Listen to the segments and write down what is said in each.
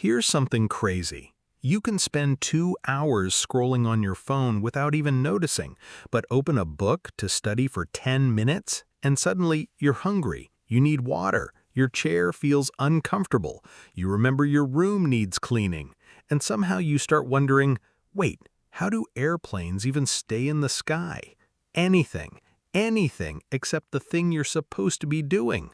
Here's something crazy. You can spend 2 hours scrolling on your phone without even noticing, but open a book to study for 10 minutes, and suddenly you're hungry, you need water, your chair feels uncomfortable, you remember your room needs cleaning, and somehow you start wondering, wait, how do airplanes even stay in the sky? Anything except the thing you're supposed to be doing.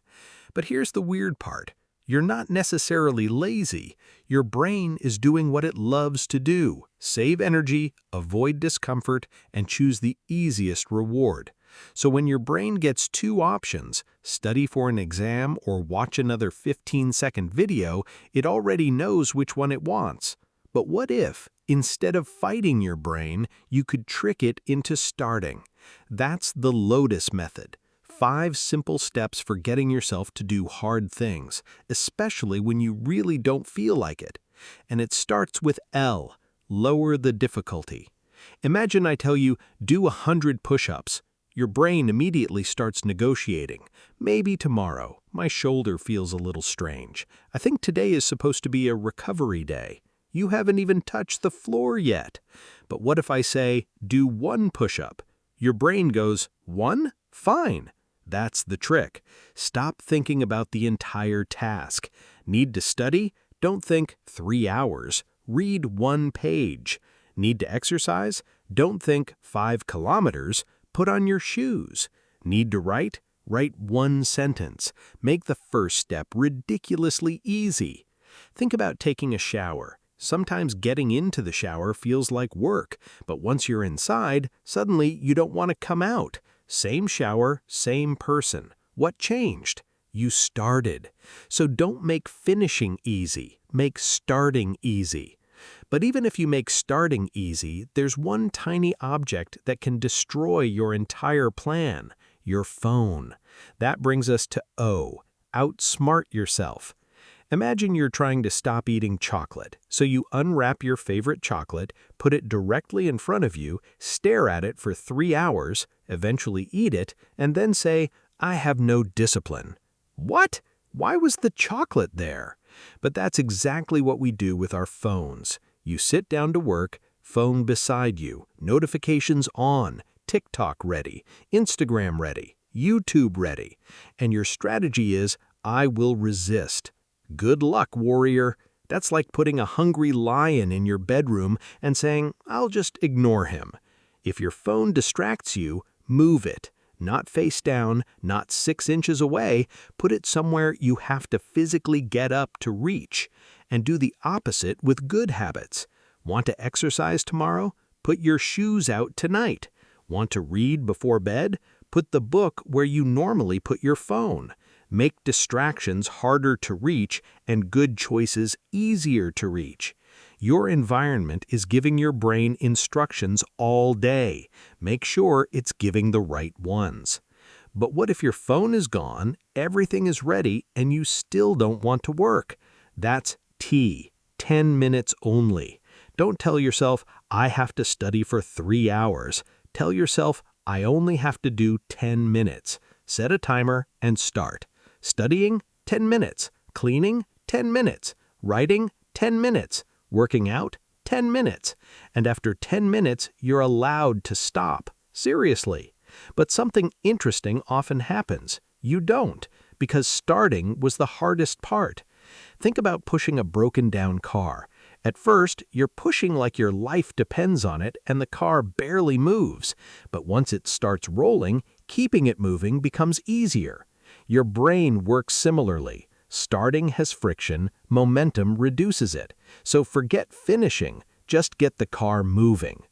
But here's the weird part. You're not necessarily lazy. Your brain is doing what it loves to do: save energy, avoid discomfort, and choose the easiest reward. So when your brain gets two options, study for an exam or watch another 15-second video, it already knows which one it wants. But what if, instead of fighting your brain, you could trick it into starting? That's the LOTUS Method. 5 simple steps for getting yourself to do hard things, especially when you really don't feel like it. And it starts with L, lower the difficulty. Imagine I tell you, do 100 push-ups. Your brain immediately starts negotiating. Maybe tomorrow. My shoulder feels a little strange. I think today is supposed to be a recovery day. You haven't even touched the floor yet. But what if I say, do 1 push-up? Your brain goes, 1? Fine. That's the trick. Stop thinking about the entire task. Need to study? Don't think 3 hours. Read 1 page. Need to exercise? Don't think 5 kilometers. Put on your shoes. Need to write? Write 1 sentence. Make the first step ridiculously easy. Think about taking a shower. Sometimes getting into the shower feels like work, but once you're inside, suddenly you don't want to come out. Same shower, same person. What changed? You started. So don't make finishing easy. Make starting easy. But even if you make starting easy, there's one tiny object that can destroy your entire plan: your phone. That brings us to O, outsmart yourself. Imagine you're trying to stop eating chocolate, so you unwrap your favorite chocolate, put it directly in front of you, stare at it for 3 hours, eventually eat it, and then say, "I have no discipline." What? Why was the chocolate there? But that's exactly what we do with our phones. You sit down to work, phone beside you, notifications on, TikTok ready, Instagram ready, YouTube ready, and your strategy is, I will resist. Good luck, warrior. That's like putting a hungry lion in your bedroom and saying, I'll just ignore him. If your phone distracts you, move it. Not face down, not 6 inches away. Put it somewhere you have to physically get up to reach. And do the opposite with good habits. Want to exercise tomorrow? Put your shoes out tonight. Want to read before bed? Put the book where you normally put your phone. Make distractions harder to reach and good choices easier to reach. Your environment is giving your brain instructions all day. Make sure it's giving the right ones. But what if your phone is gone, everything is ready, and you still don't want to work? That's T, 10 minutes only. Don't tell yourself, I have to study for 3 hours. Tell yourself, I only have to do 10 minutes. Set a timer and start. Studying, 10 minutes. Cleaning, 10 minutes. Writing, 10 minutes. Working out, 10 minutes. And after 10 minutes, you're allowed to stop. Seriously. But something interesting often happens. You don't, because starting was the hardest part. Think about pushing a broken-down car. At first, you're pushing like your life depends on it and the car barely moves. But once it starts rolling, keeping it moving becomes easier. Your brain works similarly. Starting has friction, momentum reduces it. So forget finishing, just get the car moving.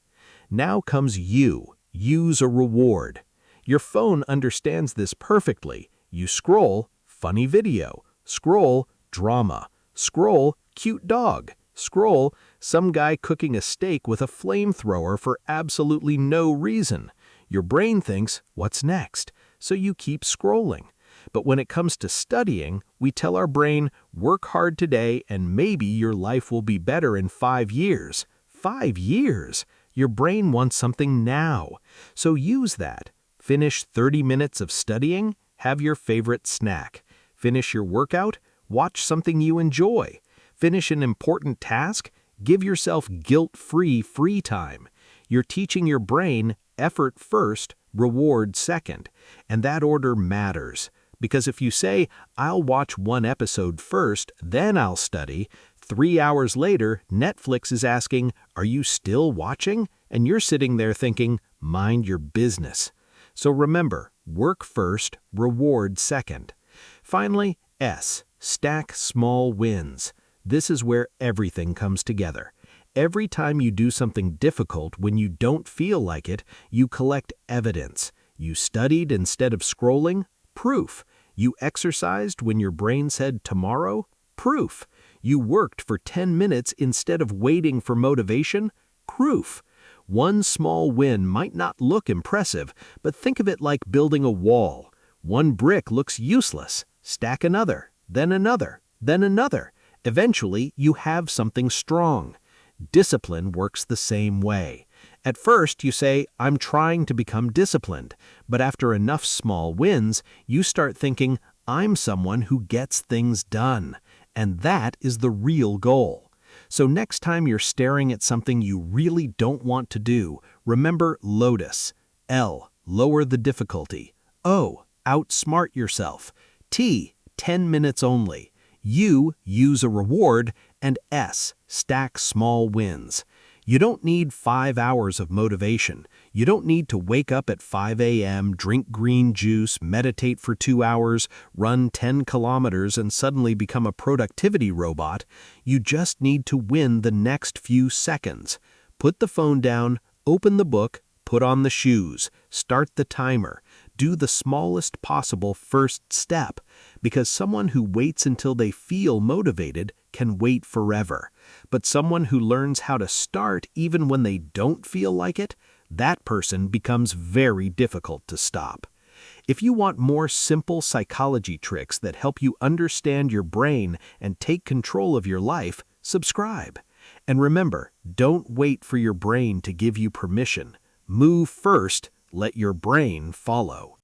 Now comes U, use a reward. Your phone understands this perfectly. You scroll, funny video. Scroll, drama. Scroll, cute dog. Scroll, some guy cooking a steak with a flamethrower for absolutely no reason. Your brain thinks, what's next? So you keep scrolling. But when it comes to studying, we tell our brain, work hard today and maybe your life will be better in 5 years. 5 years? Your brain wants something now. So use that. Finish 30 minutes of studying, have your favorite snack. Finish your workout, watch something you enjoy. Finish an important task? Give yourself guilt-free free time. You're teaching your brain effort first, reward second. And that order matters. Because if you say, I'll watch one episode first, then I'll study, 3 hours later, Netflix is asking, are you still watching? And you're sitting there thinking, mind your business. So remember, work first, reward second. Finally, S, stack small wins. This is where everything comes together. Every time you do something difficult when you don't feel like it, you collect evidence. You studied instead of scrolling? Proof. You exercised when your brain said tomorrow? Proof. You worked for 10 minutes instead of waiting for motivation? Proof. One small win might not look impressive, but think of it like building a wall. One brick looks useless. Stack another, then another, then another. Eventually, you have something strong. Discipline works the same way. At first, you say, I'm trying to become disciplined, but after enough small wins, you start thinking, I'm someone who gets things done. And that is the real goal. So next time you're staring at something you really don't want to do, remember LOTUS. L, lower the difficulty. O, outsmart yourself. T, 10 minutes only. U, use a reward. And S, stack small wins. You don't need 5 hours of motivation. You don't need to wake up at 5 a.m., drink green juice, meditate for 2 hours, run 10 kilometers, and suddenly become a productivity robot. You just need to win the next few seconds. Put the phone down, open the book, put on the shoes, start the timer. Do the smallest possible first step, because someone who waits until they feel motivated can wait forever. But someone who learns how to start even when they don't feel like it, that person becomes very difficult to stop. If you want more simple psychology tricks that help you understand your brain and take control of your life, subscribe. And remember, don't wait for your brain to give you permission. Move first, let your brain follow.